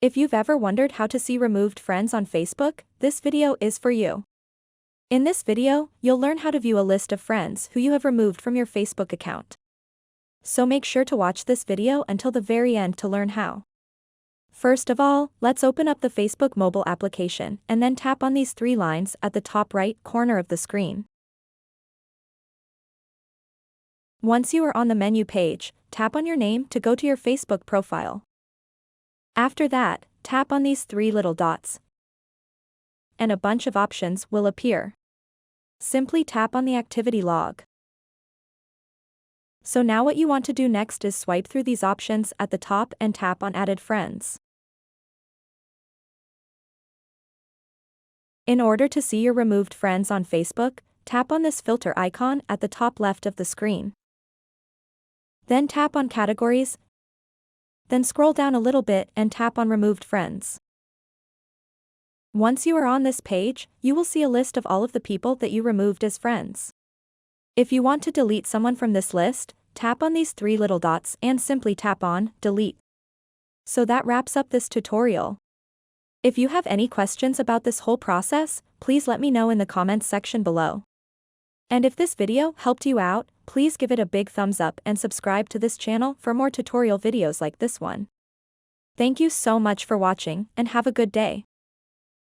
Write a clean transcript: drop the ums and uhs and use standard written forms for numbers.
If you've ever wondered how to see removed friends on Facebook, this video is for you. In this video, you'll learn how to view a list of friends who you have removed from your Facebook account. So make sure to watch this video until the very end to learn how. First of all, let's open up the Facebook mobile application and then tap on these three lines at the top right corner of the screen. Once you are on the menu page, tap on your name to go to your Facebook profile. After that, tap on these three little dots, and a bunch of options will appear. Simply tap on the activity log. So now what you want to do next is swipe through these options at the top and tap on Added Friends. In order to see your removed friends on Facebook, tap on this filter icon at the top left of the screen. Then tap on Categories. Then scroll down a little bit and tap on Removed Friends. Once you are on this page, you will see a list of all of the people that you removed as friends. If you want to delete someone from this list, tap on these three little dots and simply tap on Delete. So that wraps up this tutorial. If you have any questions about this whole process, please let me know in the comments section below. And if this video helped you out, please give it a big thumbs up and subscribe to this channel for more tutorial videos like this one. Thank you so much for watching and have a good day.